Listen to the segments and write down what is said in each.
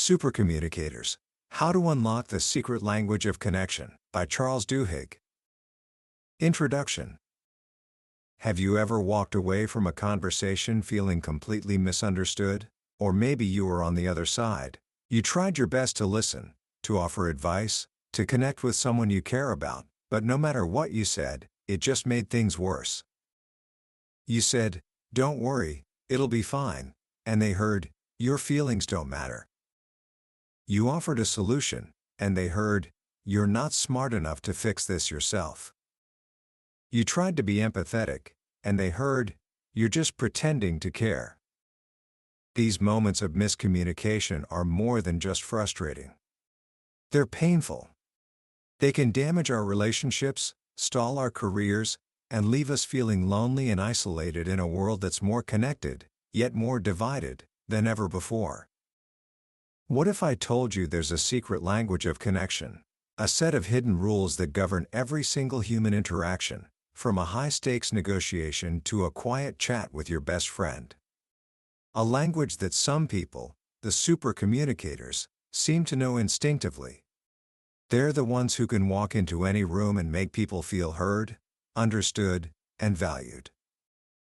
Supercommunicators: How to Unlock the Secret Language of Connection, by Charles Duhigg. Introduction. Have you ever walked away from a conversation feeling completely misunderstood? Or maybe you were on the other side. You tried your best to listen, to offer advice, to connect with someone you care about, but no matter what you said, it just made things worse. You said, "Don't worry, it'll be fine," and they heard, "Your feelings don't matter." You offered a solution, and they heard, "You're not smart enough to fix this yourself." You tried to be empathetic, and they heard, "You're just pretending to care." These moments of miscommunication are more than just frustrating. They're painful. They can damage our relationships, stall our careers, and leave us feeling lonely and isolated in a world that's more connected, yet more divided, than ever before. What if I told you there's a secret language of connection? A set of hidden rules that govern every single human interaction, from a high-stakes negotiation to a quiet chat with your best friend. A language that some people, the supercommunicators, seem to know instinctively. They're the ones who can walk into any room and make people feel heard, understood, and valued.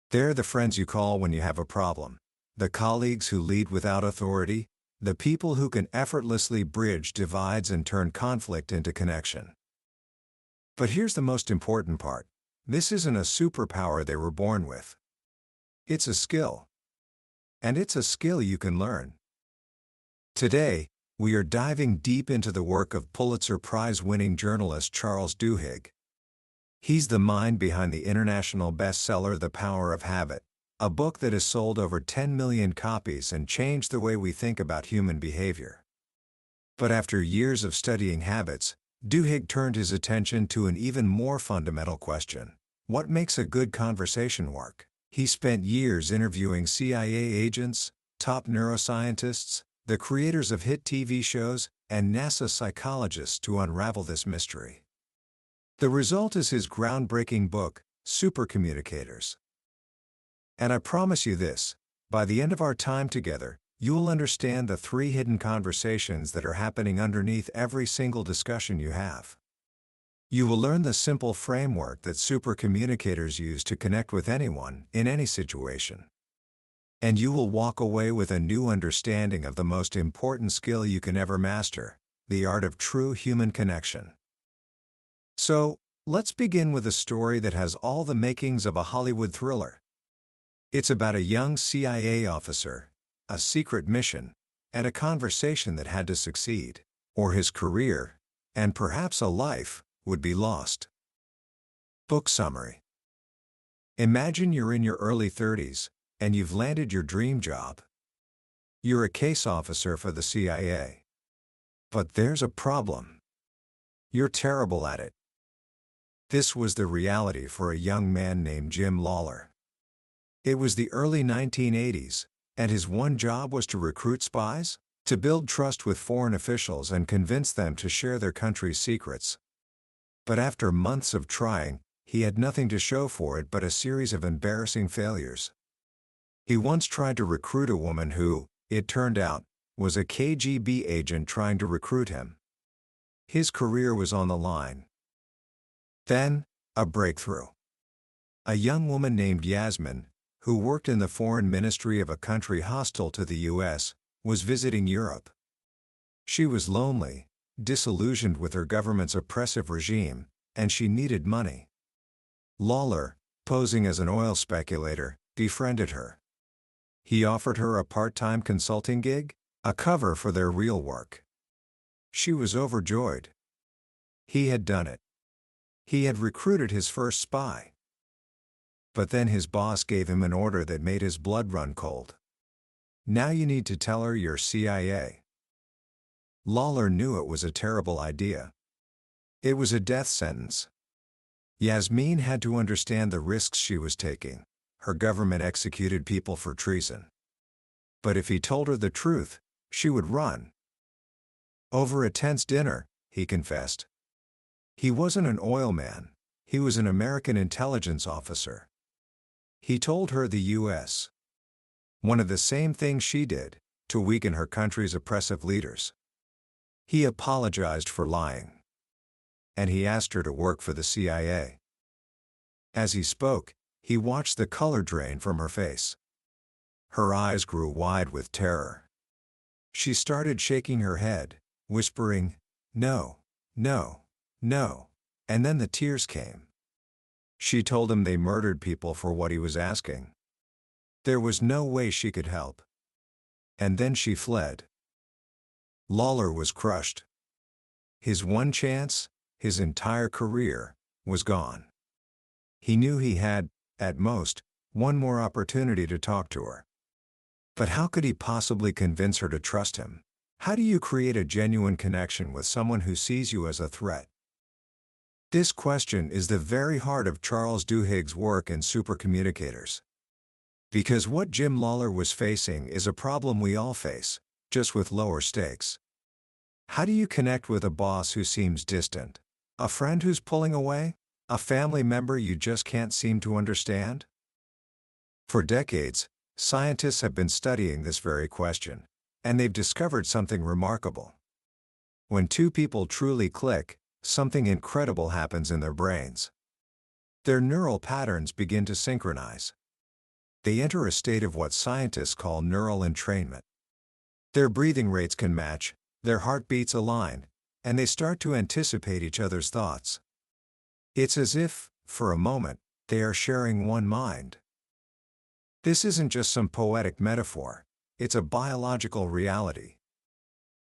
They're the friends you call when you have a problem, the colleagues who lead without authority, the people who can effortlessly bridge divides and turn conflict into connection. But here's the most important part. This isn't a superpower they were born with. It's a skill. And it's a skill you can learn. Today, we are diving deep into the work of Pulitzer Prize-winning journalist Charles Duhigg. He's the mind behind the international bestseller The Power of Habit, a book that has sold over 10 million copies and changed the way we think about human behavior. But after years of studying habits, Duhigg turned his attention to an even more fundamental question: what makes a good conversation work? He spent years interviewing CIA agents, top neuroscientists, the creators of hit TV shows, and NASA psychologists to unravel this mystery. The result is his groundbreaking book, Supercommunicators. And I promise you this, by the end of our time together, you'll understand the 3 hidden conversations that are happening underneath every single discussion you have. You will learn the simple framework that supercommunicators use to connect with anyone, in any situation. And you will walk away with a new understanding of the most important skill you can ever master, the art of true human connection. So, let's begin with a story that has all the makings of a Hollywood thriller. It's about a young CIA officer, a secret mission, and a conversation that had to succeed, or his career, and perhaps a life, would be lost. Book summary. Imagine you're in your early 30s, and you've landed your dream job. You're a case officer for the CIA. But there's a problem. You're terrible at it. This was the reality for a young man named Jim Lawler. It was the early 1980s, and his one job was to recruit spies, to build trust with foreign officials and convince them to share their country's secrets. But after months of trying, he had nothing to show for it but a series of embarrassing failures. He once tried to recruit a woman who, it turned out, was a KGB agent trying to recruit him. His career was on the line. Then, a breakthrough. A young woman named Yasmin, who worked in the foreign ministry of a country hostile to the U.S., was visiting Europe. She was lonely, disillusioned with her government's oppressive regime, and she needed money. Lawler, posing as an oil speculator, befriended her. He offered her a part-time consulting gig, a cover for their real work. She was overjoyed. He had done it. He had recruited his first spy. But then his boss gave him an order that made his blood run cold. "Now you need to tell her you're CIA." Lawler knew it was a terrible idea. It was a death sentence. Yasmin had to understand the risks she was taking. Her government executed people for treason. But if he told her the truth, she would run. Over a tense dinner, he confessed. He wasn't an oil man, he was an American intelligence officer. He told her the U.S. wanted the same thing she did, to weaken her country's oppressive leaders. He apologized for lying. And he asked her to work for the CIA. As he spoke, he watched the color drain from her face. Her eyes grew wide with terror. She started shaking her head, whispering, "No, no, no," and then the tears came. She told him they murdered people for what he was asking. There was no way she could help. And then she fled. Lawler was crushed. His one chance, his entire career, was gone. He knew he had, at most, one more opportunity to talk to her. But how could he possibly convince her to trust him? How do you create a genuine connection with someone who sees you as a threat? This question is the very heart of Charles Duhigg's work in Supercommunicators. Because what Jim Lawler was facing is a problem we all face, just with lower stakes. How do you connect with a boss who seems distant? A friend who's pulling away? A family member you just can't seem to understand? For decades, scientists have been studying this very question, and they've discovered something remarkable. When two people truly click, something incredible happens in their brains. Their neural patterns begin to synchronize. They enter a state of what scientists call neural entrainment. Their breathing rates can match, their heartbeats align, and they start to anticipate each other's thoughts. It's as if, for a moment, they are sharing one mind. This isn't just some poetic metaphor, it's a biological reality.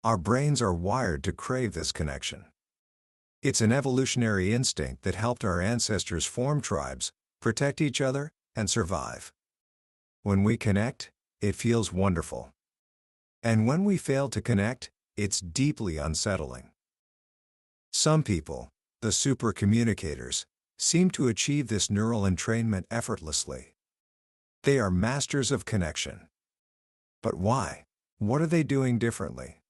Our brains are wired to crave this connection. It's an evolutionary instinct that helped our ancestors form tribes, protect each other, and survive. When we connect, it feels wonderful. And when we fail to connect, it's deeply unsettling. Some people, the supercommunicators, seem to achieve this neural entrainment effortlessly. They are masters of connection. But why? What are they doing differently?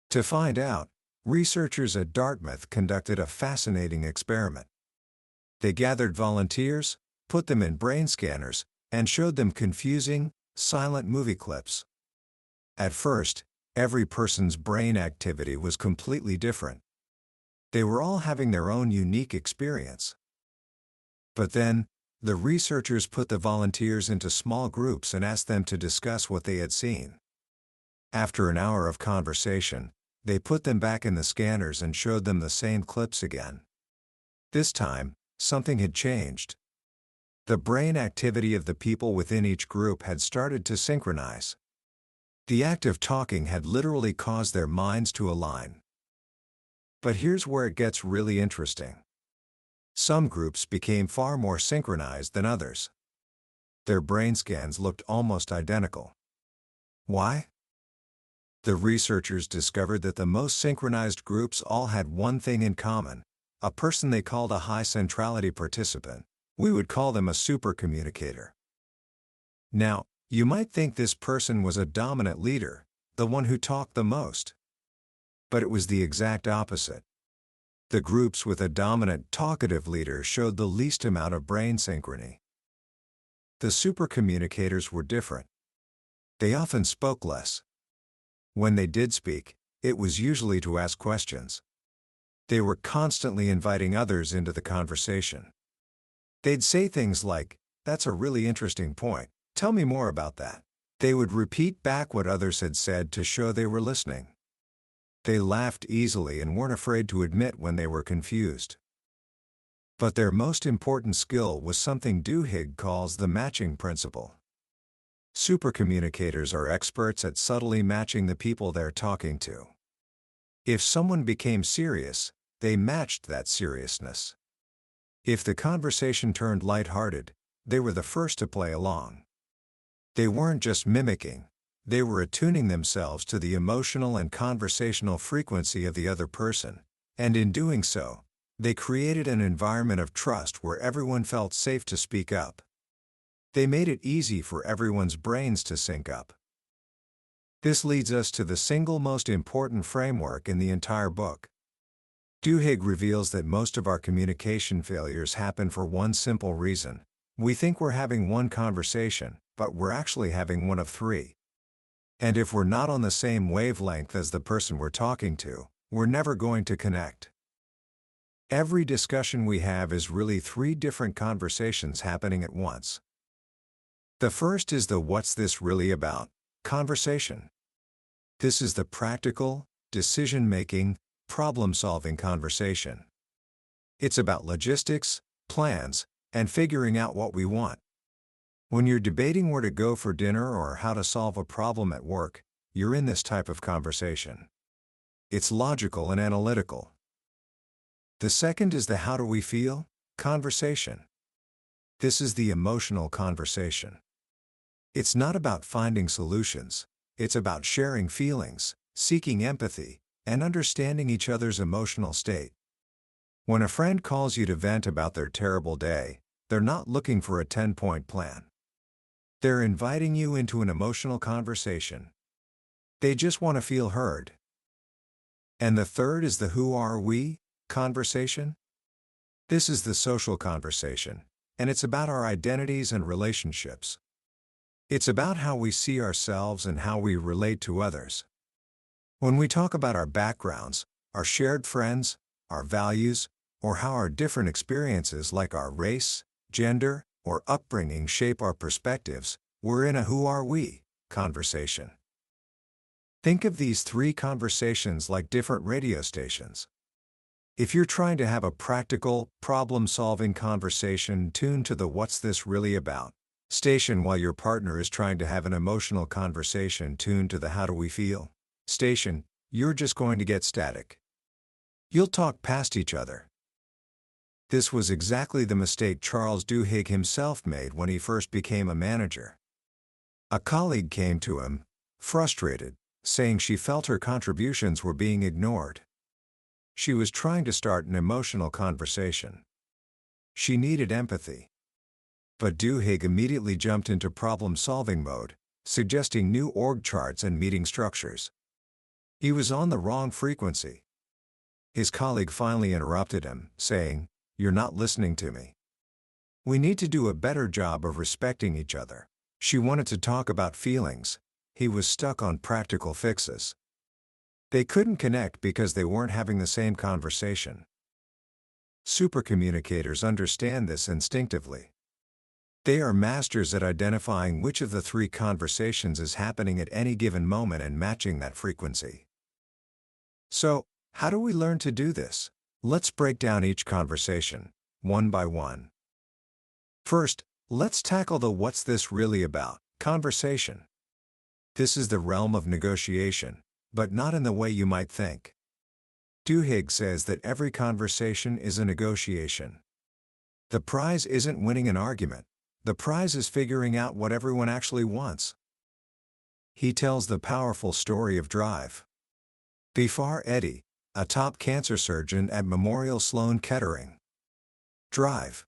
To find out, researchers at Dartmouth conducted a fascinating experiment. They gathered volunteers, put them in brain scanners, and showed them confusing, silent movie clips. At first, every person's brain activity was completely different. They were all having their own unique experience. But then, the researchers put the volunteers into small groups and asked them to discuss what they had seen. After an hour of conversation, they put them back in the scanners and showed them the same clips again. This time, something had changed. The brain activity of the people within each group had started to synchronize. The act of talking had literally caused their minds to align. But here's where it gets really interesting. Some groups became far more synchronized than others. Their brain scans looked almost identical. Why? The researchers discovered that the most synchronized groups all had one thing in common, a person they called a high centrality participant. We would call them a supercommunicator. Now, you might think this person was a dominant leader, the one who talked the most. But it was the exact opposite. The groups with a dominant, talkative leader showed the least amount of brain synchrony. The supercommunicators were different. They often spoke less. When they did speak, it was usually to ask questions. They were constantly inviting others into the conversation. They'd say things like, "That's a really interesting point. Tell me more about that." They would repeat back what others had said to show they were listening. They laughed easily and weren't afraid to admit when they were confused. But their most important skill was something Duhigg calls the matching principle. Supercommunicators are experts at subtly matching the people they're talking to. If someone became serious, they matched that seriousness. If the conversation turned lighthearted, they were the first to play along. They weren't just mimicking, they were attuning themselves to the emotional and conversational frequency of the other person, and in doing so, they created an environment of trust where everyone felt safe to speak up. They made it easy for everyone's brains to sync up. This leads us to the single most important framework in the entire book. Duhigg reveals that most of our communication failures happen for one simple reason. We think we're having one conversation, but we're actually having one of three. And if we're not on the same wavelength as the person we're talking to, we're never going to connect. Every discussion we have is really three different conversations happening at once. The first is the "what's this really about?" conversation. This is the practical, decision-making, problem-solving conversation. It's about logistics, plans, and figuring out what we want. When you're debating where to go for dinner or how to solve a problem at work, you're in this type of conversation. It's logical and analytical. The second is the "how do we feel?" conversation. This is the emotional conversation. It's not about finding solutions, it's about sharing feelings, seeking empathy, and understanding each other's emotional state. When a friend calls you to vent about their terrible day, they're not looking for a 10-point plan. They're inviting you into an emotional conversation. They just want to feel heard. And the third is the "who are we?" conversation. This is the social conversation, and it's about our identities and relationships. It's about how we see ourselves and how we relate to others. When we talk about our backgrounds, our shared friends, our values, or how our different experiences like our race, gender, or upbringing shape our perspectives, we're in a "who are we?" conversation. Think of these three conversations like different radio stations. If you're trying to have a practical, problem-solving conversation tuned to the "what's this really about?" station while your partner is trying to have an emotional conversation tuned to the "how do we feel?" station, you're just going to get static. You'll talk past each other. This was exactly the mistake Charles Duhigg himself made when he first became a manager. A colleague came to him, frustrated, saying she felt her contributions were being ignored. She was trying to start an emotional conversation. She needed empathy. But Duhigg immediately jumped into problem-solving mode, suggesting new org charts and meeting structures. He was on the wrong frequency. His colleague finally interrupted him, saying, "You're not listening to me. We need to do a better job of respecting each other." She wanted to talk about feelings. He was stuck on practical fixes. They couldn't connect because they weren't having the same conversation. Supercommunicators understand this instinctively. They are masters at identifying which of the three conversations is happening at any given moment and matching that frequency. So, how do we learn to do this? Let's break down each conversation, one by one. First, let's tackle the "what's this really about?" conversation. This is the realm of negotiation, but not in the way you might think. Duhigg says that every conversation is a negotiation. The prize isn't winning an argument. The prize is figuring out what everyone actually wants. He tells the powerful story of Drive. Before Eddie, a top cancer surgeon at Memorial Sloan Kettering. Drive.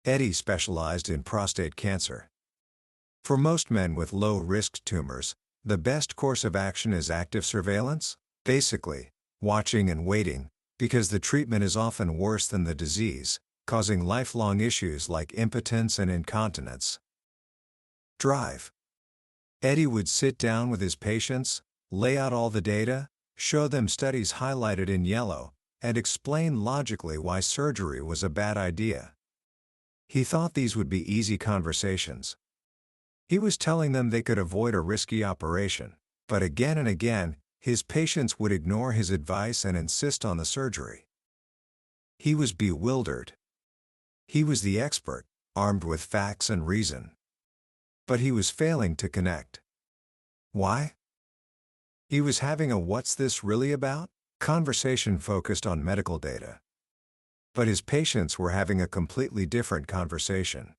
Eddie specialized in prostate cancer. For most men with low-risk tumors, the best course of action is active surveillance, basically, watching and waiting, because the treatment is often worse than the disease, causing lifelong issues like impotence and incontinence. Drive. Eddie would sit down with his patients, lay out all the data, show them studies highlighted in yellow, and explain logically why surgery was a bad idea. He thought these would be easy conversations. He was telling them they could avoid a risky operation, but again and again, his patients would ignore his advice and insist on the surgery. He was bewildered. He was the expert, armed with facts and reason. But he was failing to connect. Why? He was having a "what's this really about?" conversation focused on medical data. But his patients were having a completely different conversation.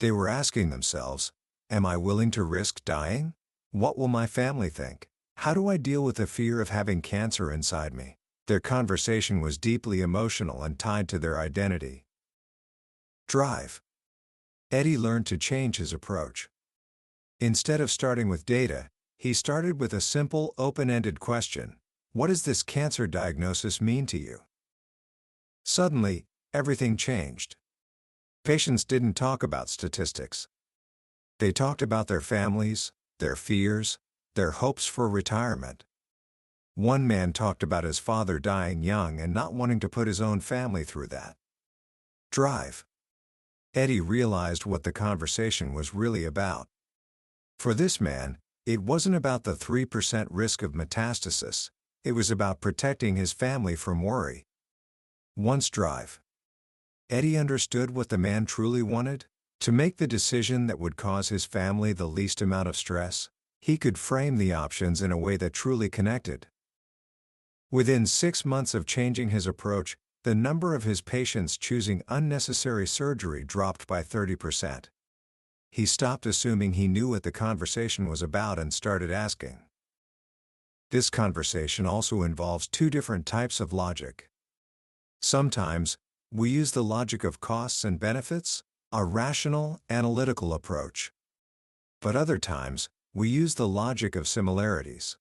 They were asking themselves, "Am I willing to risk dying? What will my family think? How do I deal with the fear of having cancer inside me?" Their conversation was deeply emotional and tied to their identity. Drive. Eddie learned to change his approach. Instead of starting with data, he started with a simple, open-ended question: "What does this cancer diagnosis mean to you?" Suddenly, everything changed. Patients didn't talk about statistics. They talked about their families, their fears, their hopes for retirement. One man talked about his father dying young and not wanting to put his own family through that. Drive. Eddie realized what the conversation was really about. For this man, it wasn't about the 3% risk of metastasis, it was about protecting his family from worry. Once drive. Eddie understood what the man truly wanted: to make the decision that would cause his family the least amount of stress. He could frame the options in a way that truly connected. Within 6 months of changing his approach, the number of his patients choosing unnecessary surgery dropped by 30%. He stopped assuming he knew what the conversation was about and started asking. This conversation also involves two different types of logic. Sometimes, we use the logic of costs and benefits, a rational, analytical approach. But other times, we use the logic of similarities.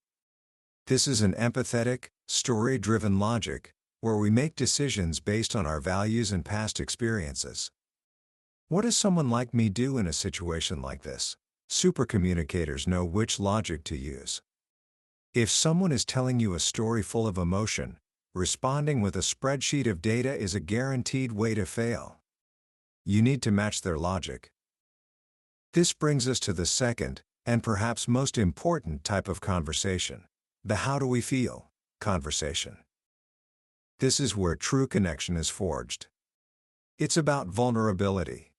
This is an empathetic, story-driven logic, where we make decisions based on our values and past experiences. What does someone like me do in a situation like this? Supercommunicators know which logic to use. If someone is telling you a story full of emotion, responding with a spreadsheet of data is a guaranteed way to fail. You need to match their logic. This brings us to the second, and perhaps most important type of conversation: the how do we feel conversation. This is where true connection is forged. It's about vulnerability.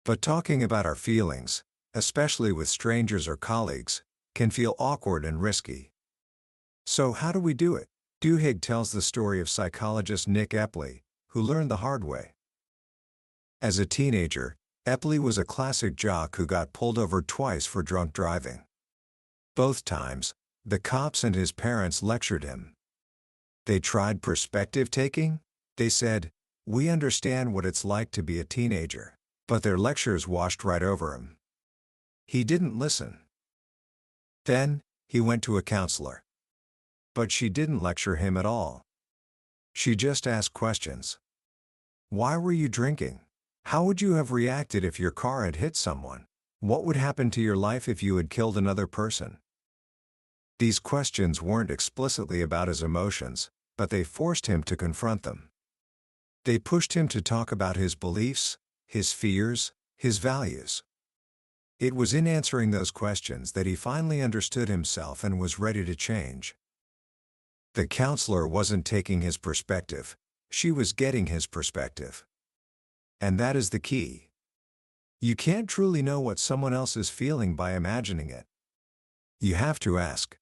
But talking about our feelings, especially with strangers or colleagues, can feel awkward and risky. So how do we do it? Duhigg tells the story of psychologist Nick Epley, who learned the hard way. As a teenager, Epley was a classic jock who got pulled over twice for drunk driving. Both times, the cops and his parents lectured him. They tried perspective taking. They said, "We understand what it's like to be a teenager." But their lectures washed right over him. He didn't listen. Then, he went to a counselor. But she didn't lecture him at all. She just asked questions. Why were you drinking? How would you have reacted if your car had hit someone? What would happen to your life if you had killed another person? These questions weren't explicitly about his emotions, but they forced him to confront them. They pushed him to talk about his beliefs, his fears, his values. It was in answering those questions that he finally understood himself and was ready to change. The counselor wasn't taking his perspective, she was getting his perspective. And that is the key. You can't truly know what someone else is feeling by imagining it. You have to ask.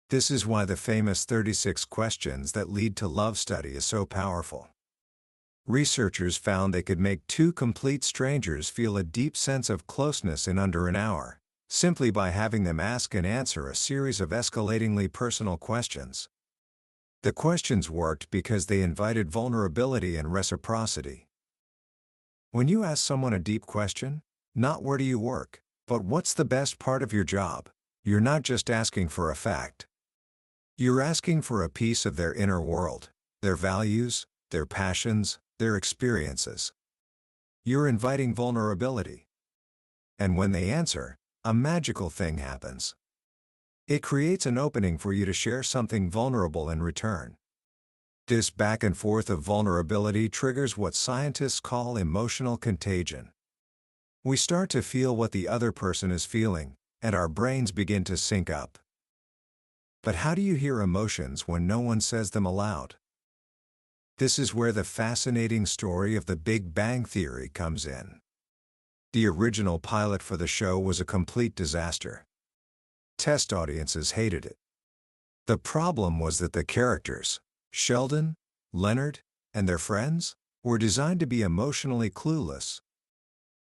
This is why the famous 36 questions that lead to love study is so powerful. Researchers found they could make two complete strangers feel a deep sense of closeness in under an hour, simply by having them ask and answer a series of escalatingly personal questions. The questions worked because they invited vulnerability and reciprocity. When you ask someone a deep question, not where do you work, but what's the best part of your job, you're not just asking for a fact. You're asking for a piece of their inner world, their values, their passions, their experiences. You're inviting vulnerability. And when they answer, a magical thing happens. It creates an opening for you to share something vulnerable in return. This back and forth of vulnerability triggers what scientists call emotional contagion. We start to feel what the other person is feeling, and our brains begin to sync up. But how do you hear emotions when no one says them aloud? This is where the fascinating story of the Big Bang Theory comes in. The original pilot for the show was a complete disaster. Test audiences hated it. The problem was that the characters, Sheldon, Leonard, and their friends, were designed to be emotionally clueless.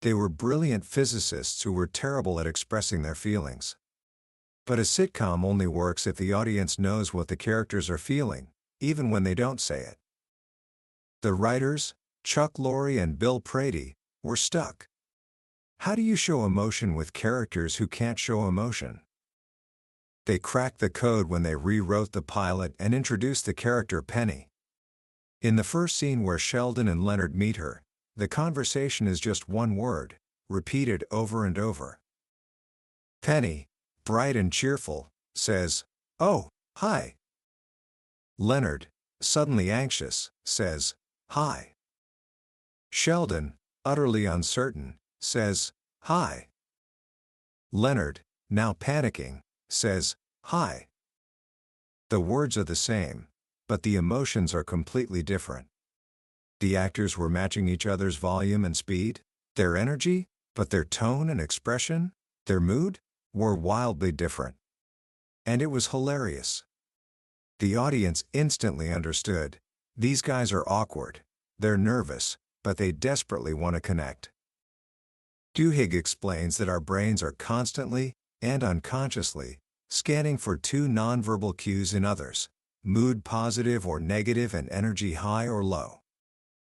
They were brilliant physicists who were terrible at expressing their feelings. But a sitcom only works if the audience knows what the characters are feeling, even when they don't say it. The writers, Chuck Lorre and Bill Prady, were stuck. How do you show emotion with characters who can't show emotion? They cracked the code when they rewrote the pilot and introduced the character Penny. In the first scene where Sheldon and Leonard meet her, the conversation is just one word, repeated over and over. Penny, bright and cheerful, says, "Oh, hi." Leonard, suddenly anxious, says, "Hi." Sheldon, utterly uncertain, says, "Hi." Leonard, now panicking, says, "Hi." The words are the same, but the emotions are completely different. The actors were matching each other's volume and speed, their energy, but their tone and expression, their mood, were wildly different. And it was hilarious. The audience instantly understood. These guys are awkward, they're nervous, but they desperately want to connect. Duhigg explains that our brains are constantly, and unconsciously, scanning for two nonverbal cues in others: mood positive or negative and energy high or low.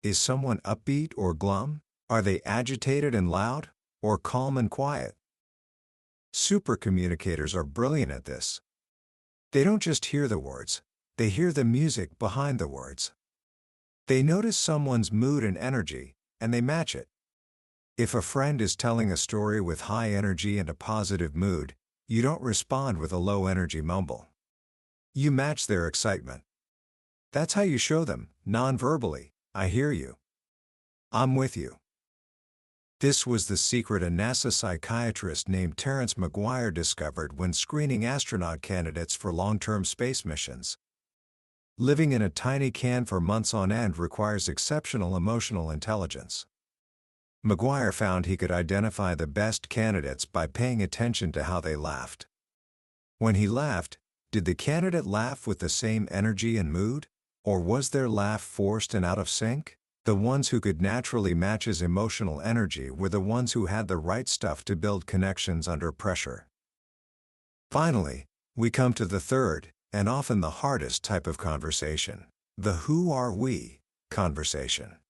Is someone upbeat or glum? Are they agitated and loud, or calm and quiet? Supercommunicators are brilliant at this. They don't just hear the words, they hear the music behind the words. They notice someone's mood and energy, and they match it. If a friend is telling a story with high energy and a positive mood, you don't respond with a low energy mumble. You match their excitement. That's how you show them, non-verbally, "I hear you. I'm with you." This was the secret a NASA psychiatrist named Terence McGuire discovered when screening astronaut candidates for long-term space missions. Living in a tiny can for months on end requires exceptional emotional intelligence. McGuire found he could identify the best candidates by paying attention to how they laughed. When he laughed, did the candidate laugh with the same energy and mood, or was their laugh forced and out of sync? The ones who could naturally match his emotional energy were the ones who had the right stuff to build connections under pressure. Finally, we come to the third, and often the hardest type of conversation, the "who are we" conversation.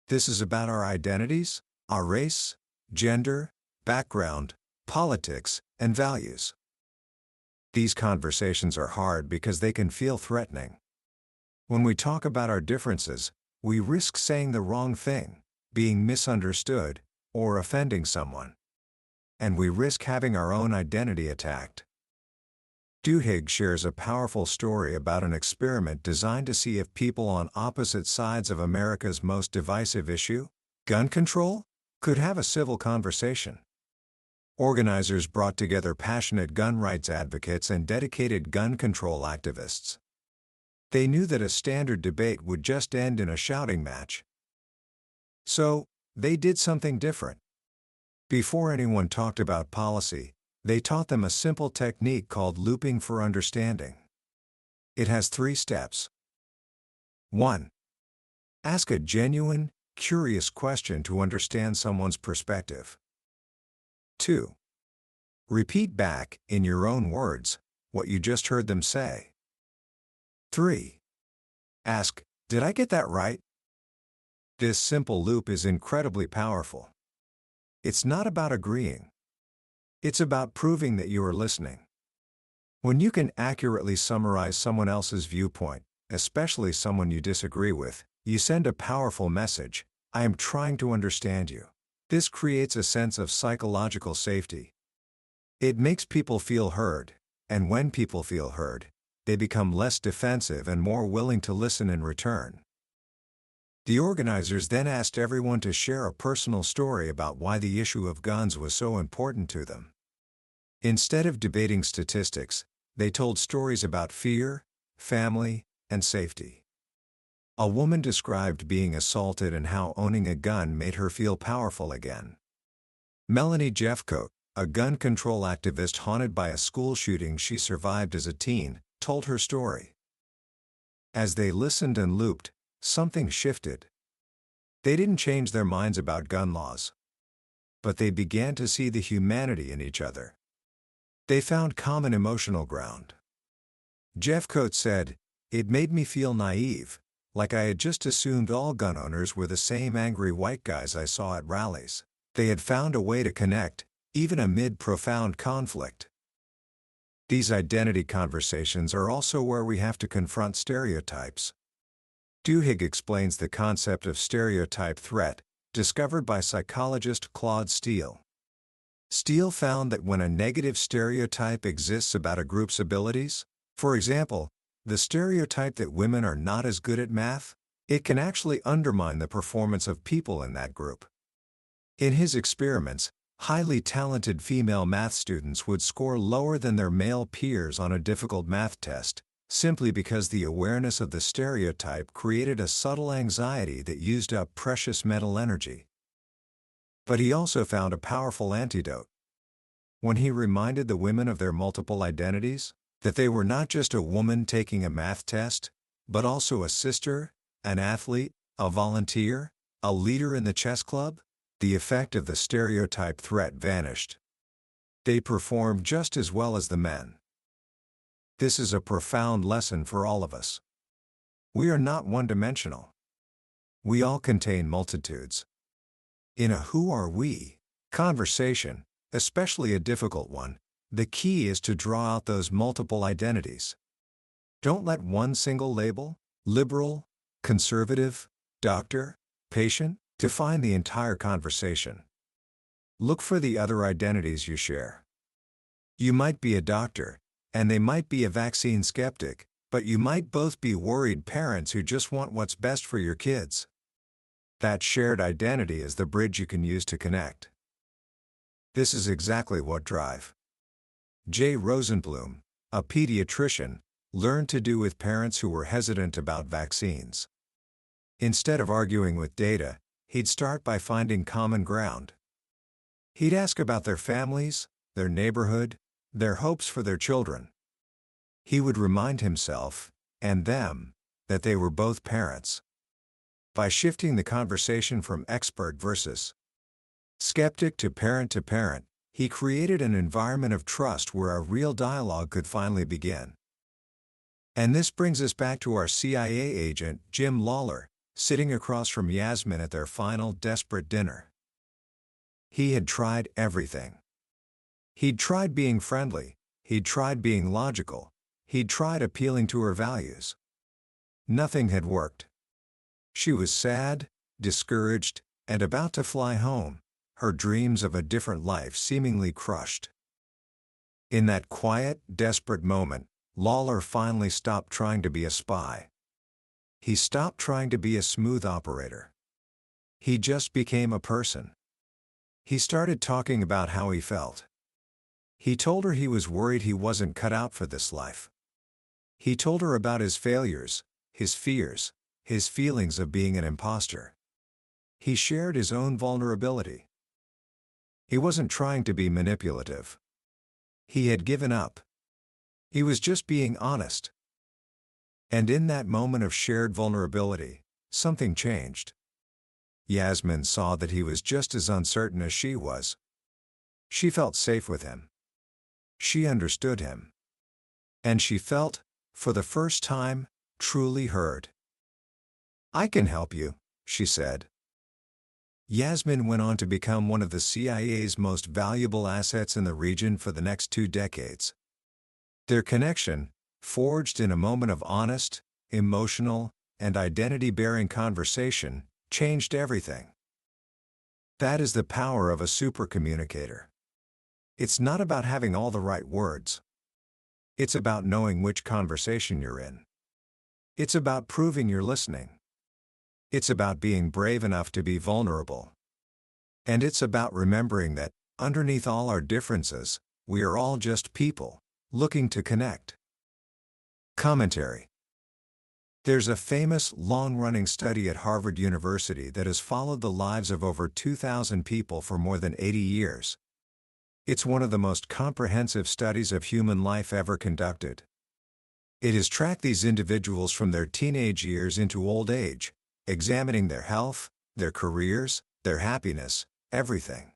This is about our identities, our race, gender, background, politics, and values. These conversations are hard because they can feel threatening. When we talk about our differences, we risk saying the wrong thing, being misunderstood, or offending someone. And we risk having our own identity attacked. Duhigg shares a powerful story about an experiment designed to see if people on opposite sides of America's most divisive issue, gun control, could have a civil conversation. Organizers brought together passionate gun rights advocates and dedicated gun control activists. They knew that a standard debate would just end in a shouting match. So, they did something different. Before anyone talked about policy, they taught them a simple technique called looping for understanding. It has 3 steps. 1. Ask a genuine, curious question to understand someone's perspective. 2. Repeat back, in your own words, what you just heard them say. 3. Ask, "Did I get that right?" This simple loop is incredibly powerful. It's not about agreeing. It's about proving that you are listening. When you can accurately summarize someone else's viewpoint, especially someone you disagree with, you send a powerful message: "I am trying to understand you." This creates a sense of psychological safety. It makes people feel heard, and when people feel heard, they become less defensive and more willing to listen in return. The organizers then asked everyone to share a personal story about why the issue of guns was so important to them. Instead of debating statistics, they told stories about fear, family, and safety. A woman described being assaulted and how owning a gun made her feel powerful again. Melanie Jeffcoat, a gun control activist haunted by a school shooting she survived as a teen, told her story. As they listened and looped, something shifted. They didn't change their minds about gun laws, but they began to see the humanity in each other. They found common emotional ground. Jeffcoat said, "It made me feel naive, like I had just assumed all gun owners were the same angry white guys I saw at rallies." They had found a way to connect, even amid profound conflict. These identity conversations are also where we have to confront stereotypes. Duhigg explains the concept of stereotype threat, discovered by psychologist Claude Steele. Steele found that when a negative stereotype exists about a group's abilities, for example, the stereotype that women are not as good at math, it can actually undermine the performance of people in that group. In his experiments, highly talented female math students would score lower than their male peers on a difficult math test, simply because the awareness of the stereotype created a subtle anxiety that used up precious mental energy. But he also found a powerful antidote. When he reminded the women of their multiple identities, that they were not just a woman taking a math test, but also a sister, an athlete, a volunteer, a leader in the chess club, the effect of the stereotype threat vanished. They performed just as well as the men. This is a profound lesson for all of us. We are not one-dimensional. We all contain multitudes. In a "who are we" conversation, especially a difficult one, the key is to draw out those multiple identities. Don't let one single label, liberal, conservative, doctor, patient, define the entire conversation. Look for the other identities you share. You might be a doctor, and they might be a vaccine skeptic, but you might both be worried parents who just want what's best for your kids. That shared identity is the bridge you can use to connect. This is exactly what Drive. Jay Rosenblum, a pediatrician, learned to do with parents who were hesitant about vaccines. Instead of arguing with data, he'd start by finding common ground. He'd ask about their families, their neighborhood, their hopes for their children. He would remind himself, and them, that they were both parents. By shifting the conversation from expert versus skeptic to parent, he created an environment of trust where a real dialogue could finally begin. And this brings us back to our CIA agent, Jim Lawler, sitting across from Yasmin at their final desperate dinner. He had tried everything. He'd tried being friendly, he'd tried being logical, he'd tried appealing to her values. Nothing had worked. She was sad, discouraged, and about to fly home, her dreams of a different life seemingly crushed. In that quiet, desperate moment, Lawler finally stopped trying to be a spy. He stopped trying to be a smooth operator. He just became a person. He started talking about how he felt. He told her he was worried he wasn't cut out for this life. He told her about his failures, his fears, his feelings of being an imposter. He shared his own vulnerability. He wasn't trying to be manipulative. He had given up. He was just being honest. And in that moment of shared vulnerability, something changed. Yasmin saw that he was just as uncertain as she was. She felt safe with him. She understood him. And she felt, for the first time, truly heard. "I can help you," she said. Yasmin went on to become one of the CIA's most valuable assets in the region for the next 2 decades. Their connection, forged in a moment of honest, emotional, and identity-bearing conversation, changed everything. That is the power of a supercommunicator. It's not about having all the right words. It's about knowing which conversation you're in. It's about proving you're listening. It's about being brave enough to be vulnerable. And it's about remembering that, underneath all our differences, we are all just people, looking to connect. Commentary. There's a famous, long-running study at Harvard University that has followed the lives of over 2,000 people for more than 80 years. It's one of the most comprehensive studies of human life ever conducted. It has tracked these individuals from their teenage years into old age, examining their health, their careers, their happiness, everything.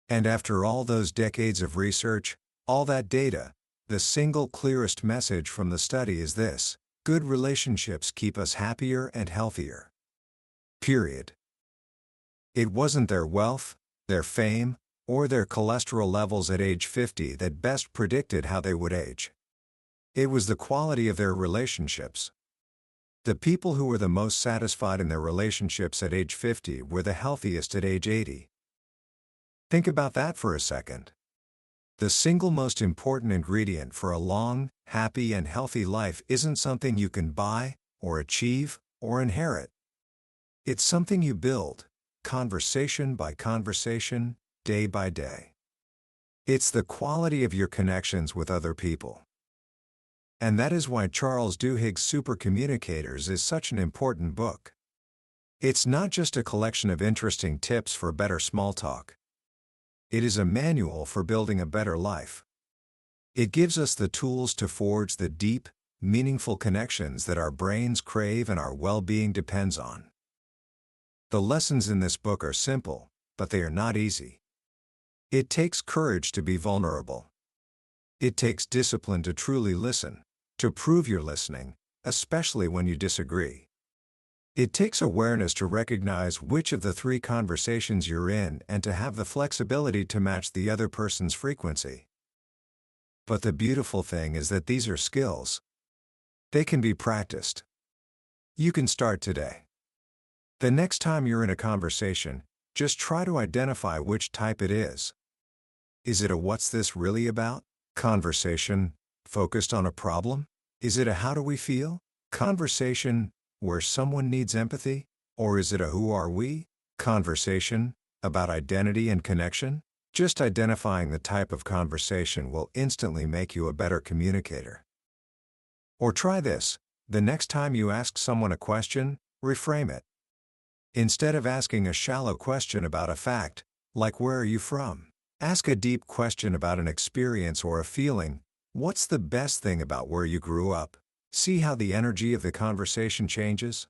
And after all those decades of research, all that data, the single clearest message from the study is this: good relationships keep us happier and healthier. Period. It wasn't their wealth, their fame, or their cholesterol levels at age 50 that best predicted how they would age. It was the quality of their relationships. The people who were the most satisfied in their relationships at age 50 were the healthiest at age 80. Think about that for a second. The single most important ingredient for a long, happy, and healthy life isn't something you can buy, or achieve, or inherit. It's something you build, conversation by conversation, day by day. It's the quality of your connections with other people. And that is why Charles Duhigg's Supercommunicators is such an important book. It's not just a collection of interesting tips for better small talk. It is a manual for building a better life. It gives us the tools to forge the deep, meaningful connections that our brains crave and our well-being depends on. The lessons in this book are simple, but they are not easy. It takes courage to be vulnerable. It takes discipline to truly listen, to prove you're listening, especially when you disagree. It takes awareness to recognize which of the three conversations you're in and to have the flexibility to match the other person's frequency. But the beautiful thing is that these are skills. They can be practiced. You can start today. The next time you're in a conversation, just try to identify which type it is. Is it a "what's this really about" conversation, focused on a problem? Is it a "how do we feel" conversation, where someone needs empathy? Or is it a "who are we" conversation, about identity and connection? Just identifying the type of conversation will instantly make you a better communicator. Or try this: the next time you ask someone a question, reframe it. Instead of asking a shallow question about a fact, like "where are you from?" ask a deep question about an experience or a feeling. What's the best thing about where you grew up? See how the energy of the conversation changes?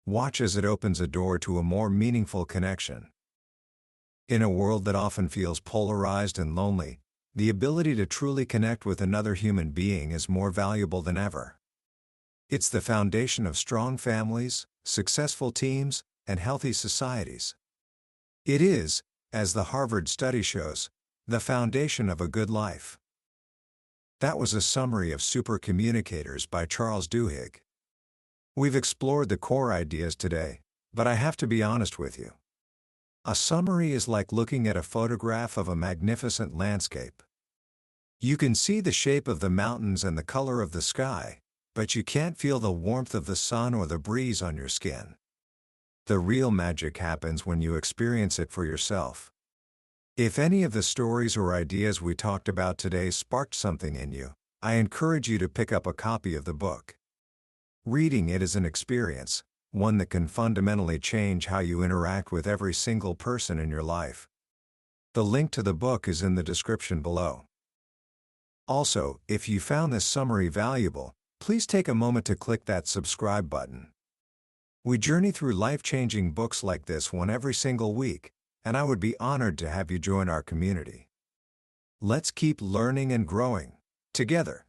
Watch as it opens a door to a more meaningful connection. In a world that often feels polarized and lonely, the ability to truly connect with another human being is more valuable than ever. It's the foundation of strong families, successful teams, and healthy societies. It is, as the Harvard study shows, the foundation of a good life. That was a summary of Supercommunicators by Charles Duhigg. We've explored the core ideas today, but I have to be honest with you. A summary is like looking at a photograph of a magnificent landscape. You can see the shape of the mountains and the color of the sky, but you can't feel the warmth of the sun or the breeze on your skin. The real magic happens when you experience it for yourself. If any of the stories or ideas we talked about today sparked something in you, I encourage you to pick up a copy of the book. Reading it is an experience, one that can fundamentally change how you interact with every single person in your life. The link to the book is in the description below. Also, if you found this summary valuable, please take a moment to click that subscribe button. We journey through life-changing books like this one every single week, and I would be honored to have you join our community. Let's keep learning and growing together.